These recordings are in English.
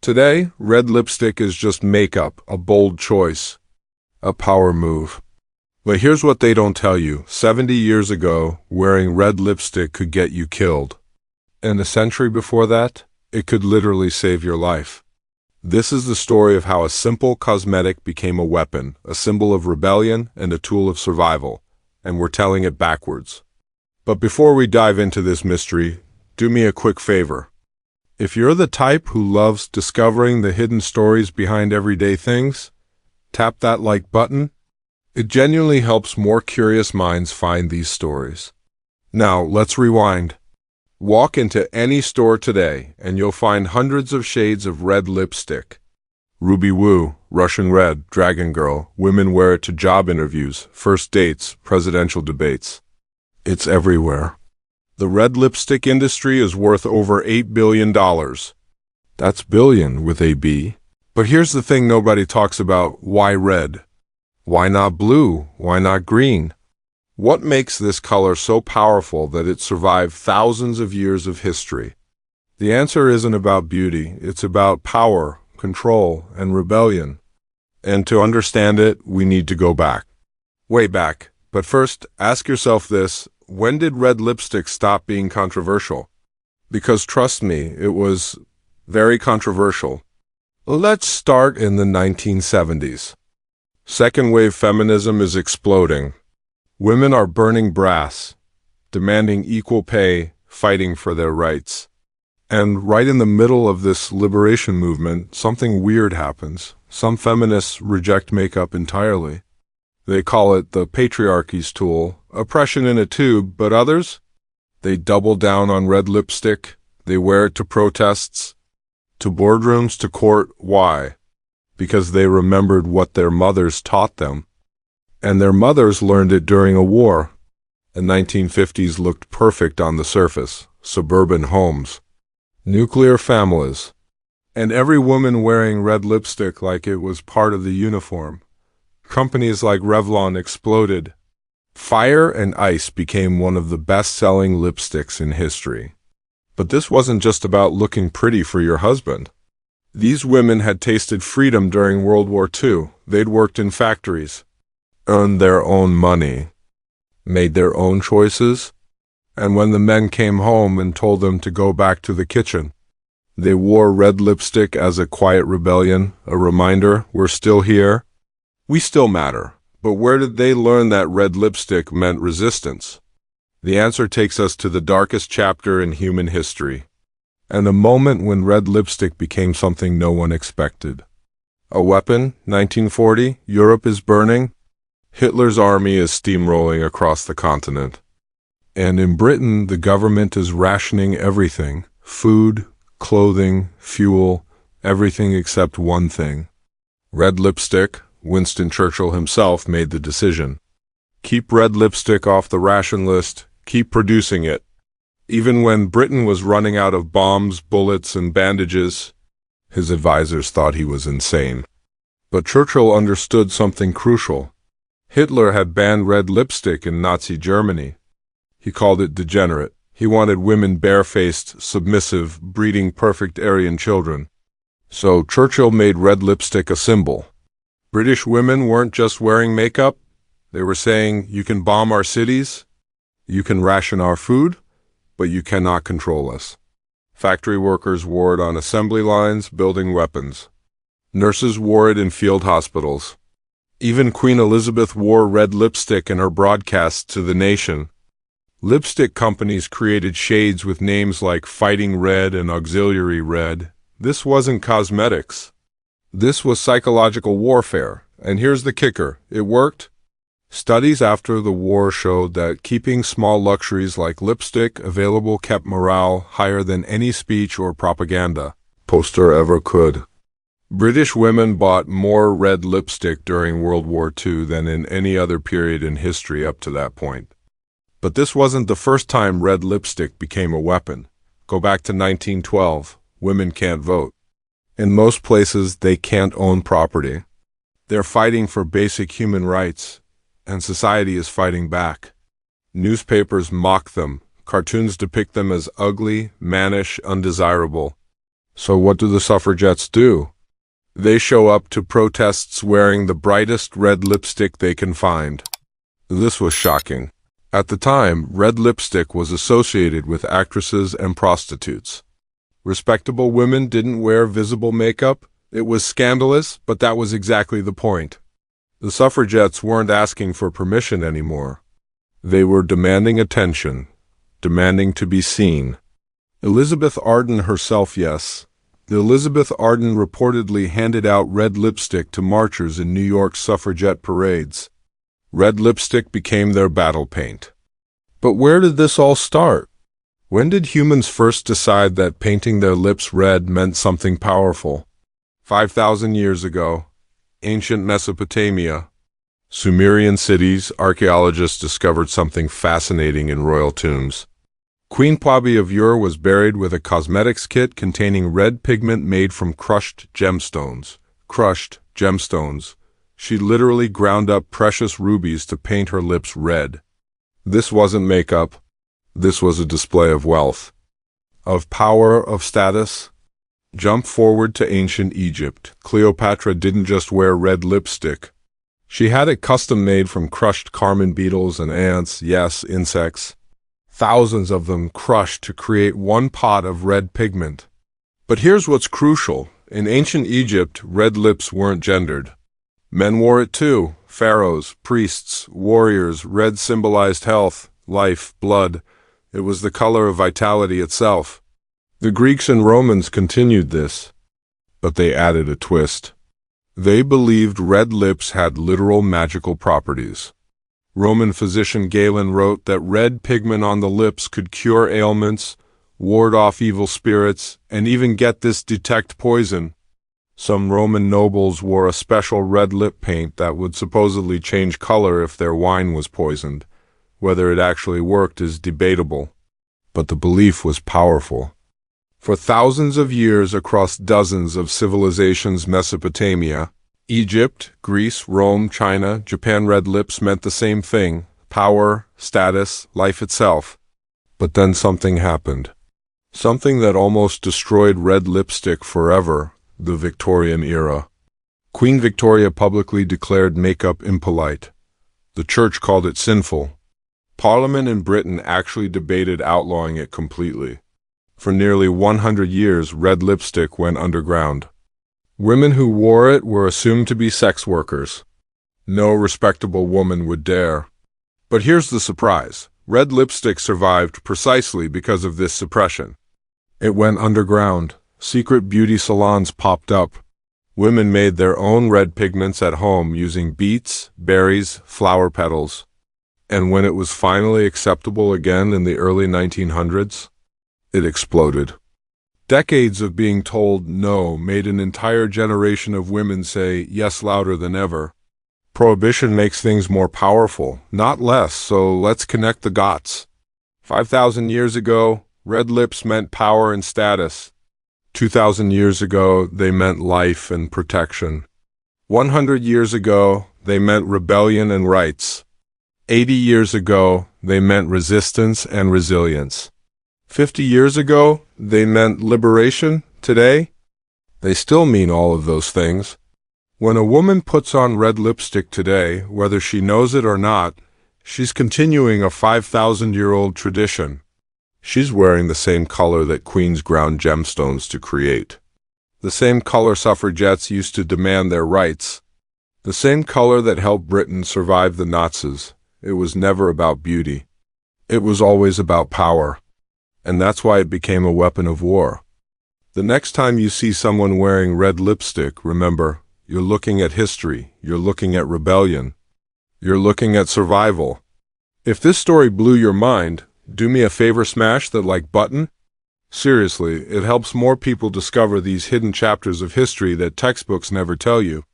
Today, red lipstick is just makeup, a bold choice, a power move. But here's what they don't tell you. 70 years ago, wearing red lipstick could get you killed. And a century before that, it could literally save your life. This is the story of how a simple cosmetic became a weapon, a symbol of rebellion and a tool of survival, and we're telling it backwards. But before we dive into this mystery, do me a quick favor. If you're the type who loves discovering the hidden stories behind everyday things, tap that like button. It genuinely helps more curious minds find these stories. Now, let's rewind. Walk into any store today, and you'll find hundreds of shades of red lipstick. WWII, Russian red, dragon girl, women wear it to job interviews, first dates, presidential debates. It's everywhere. The red lipstick industry is worth over $8 billion. That's billion with a B. But here's the thing nobody talks about. Why red? Why not blue? Why not green? What makes this color so powerful that it survived thousands of years of history? The answer isn't about beauty. It's about power, control, and rebellion. And to understand it, we need to go back. Way back. But first, ask yourself this. When did red lipstick stop being controversial? Because trust me, it was very controversial. Let's start in the 1970s. Second wave feminism is exploding. Women are burning brass, demanding equal pay, fighting for their rights. And right in the middle of this liberation movement, something weird happens. Some feminists reject makeup entirely. They call it the patriarchy's tool, oppression in a tube, but others? They double down on red lipstick. They wear it to protests, to boardrooms, to court. Why? Because they remembered what their mothers taught them. And their mothers learned it during a war. The 1950s looked perfect on the surface. Suburban homes, nuclear families, and every woman wearing red lipstick like it was part of the uniform. Companies like Revlon exploded. Fire and Ice became one of the best-selling lipsticks in history. But this wasn't just about looking pretty for your husband. These women had tasted freedom during World War II. They'd worked in factories, earned their own money, made their own choices, and when the men came home and told them to go back to the kitchen, they wore red lipstick as a quiet rebellion, a reminder, we're still here. We still matter. But where did they learn that red lipstick meant resistance? The answer takes us to the darkest chapter in human history, and a moment when red lipstick became something no one expected. A weapon, 1940, Europe is burning. Hitler's army is steamrolling across the continent. And in Britain, the government is rationing everything: food, clothing, fuel, everything except one thing. Red lipstick. Winston Churchill himself made the decision. Keep red lipstick off the ration list, keep producing it. Even when Britain was running out of bombs, bullets, and bandages, his advisors thought he was insane. But Churchill understood something crucial. Hitler had banned red lipstick in Nazi Germany. He called it degenerate. He wanted women barefaced, submissive, breeding perfect Aryan children. So Churchill made red lipstick a symbol. British women weren't just wearing makeup. They were saying, you can bomb our cities, you can ration our food, but you cannot control us. Factory workers wore it on assembly lines, building weapons. Nurses wore it in field hospitals. Even Queen Elizabeth wore red lipstick in her broadcasts to the nation. Lipstick companies created shades with names like Fighting Red and Auxiliary Red. This wasn't cosmetics. This was psychological warfare, and here's the kicker, it worked. Studies after the war showed that keeping small luxuries like lipstick available kept morale higher than any speech or propaganda poster ever could. British women bought more red lipstick during World War II than in any other period in history up to that point. But this wasn't the first time red lipstick became a weapon. Go back to 1912, women can't vote. In most places, they can't own property. They're fighting for basic human rights, and society is fighting back. Newspapers mock them. Cartoons depict them as ugly, mannish, undesirable. So what do the suffragettes do? They show up to protests wearing the brightest red lipstick they can find. This was shocking. At the time, red lipstick was associated with actresses and prostitutes. Respectable women didn't wear visible makeup. It was scandalous, but that was exactly the point. The suffragettes weren't asking for permission anymore. They were demanding attention, demanding to be seen. Elizabeth Arden herself, yes. Elizabeth Arden reportedly handed out red lipstick to marchers in New York's suffragette parades. Red lipstick became their battle paint. But where did this all start? When did humans first decide that painting their lips red meant something powerful? 5,000 years ago, ancient Mesopotamia. Sumerian cities, archaeologists discovered something fascinating in royal tombs. Queen Pabi of Ur was buried with a cosmetics kit containing red pigment made from crushed gemstones. Crushed gemstones. She literally ground up precious rubies to paint her lips red. This wasn't makeup. This was a display of wealth, of power, of status. Jump forward to ancient Egypt. Cleopatra didn't just wear red lipstick. She had it custom made from crushed carmine beetles and ants, yes, insects. Thousands of them crushed to create one pot of red pigment. But here's what's crucial. In ancient Egypt, red lips weren't gendered. Men wore it too. Pharaohs, priests, warriors. Red symbolized health, life, blood. It was the color of vitality itself. The Greeks and Romans continued this, but they added a twist. They believed red lips had literal magical properties. Roman physician Galen wrote that red pigment on the lips could cure ailments, ward off evil spirits, and even get this detect poison. Some Roman nobles wore a special red lip paint that would supposedly change color if their wine was poisoned. Whether it actually worked is debatable, but the belief was powerful. For thousands of years across dozens of civilizations, Mesopotamia, Egypt, Greece, Rome, China, Japan, red lips meant the same thing: power, status, life itself. But then something happened. Something that almost destroyed red lipstick forever: the Victorian era. Queen Victoria publicly declared makeup impolite. The church called it sinful. Parliament in Britain actually debated outlawing it completely. For nearly 100 years, red lipstick went underground. Women who wore it were assumed to be sex workers. No respectable woman would dare. But here's the surprise. Red lipstick survived precisely because of this suppression. It went underground. Secret beauty salons popped up. Women made their own red pigments at home using beets, berries, flower petals. And when it was finally acceptable again in the early 1900s, it exploded. Decades of being told no made an entire generation of women say yes louder than ever. Prohibition makes things more powerful, not less, so let's connect the dots. 5,000 years ago, red lips meant power and status. 2,000 years ago, they meant life and protection. 100 years ago, they meant rebellion and rights. 80 years ago, they meant resistance and resilience. 50 years ago, they meant liberation. Today, they still mean all of those things. When a woman puts on red lipstick today, whether she knows it or not, she's continuing a 5,000-year-old tradition. She's wearing the same color that queens ground gemstones to create. The same color suffragettes used to demand their rights. The same color that helped Britain survive the Nazis. It was never about beauty. It was always about power. And that's why it became a weapon of war. The next time you see someone wearing red lipstick, remember, you're looking at history, you're looking at rebellion, you're looking at survival. If this story blew your mind, do me a favor, smash that like button. Seriously, it helps more people discover these hidden chapters of history that textbooks never tell you.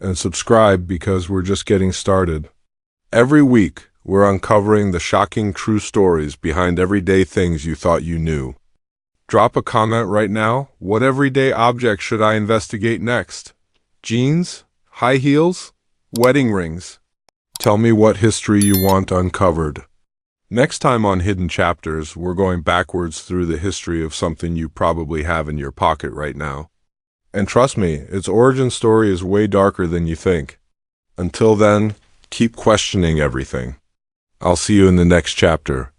And subscribe, because we're just getting started. Every week, we're uncovering the shocking true stories behind everyday things you thought you knew. Drop a comment right now. What everyday object should I investigate next? Jeans? High heels? Wedding rings? Tell me what history you want uncovered. Next time on Hidden Chapters, we're going backwards through the history of something you probably have in your pocket right now. And trust me, its origin story is way darker than you think. Until then, keep questioning everything. I'll see you in the next chapter.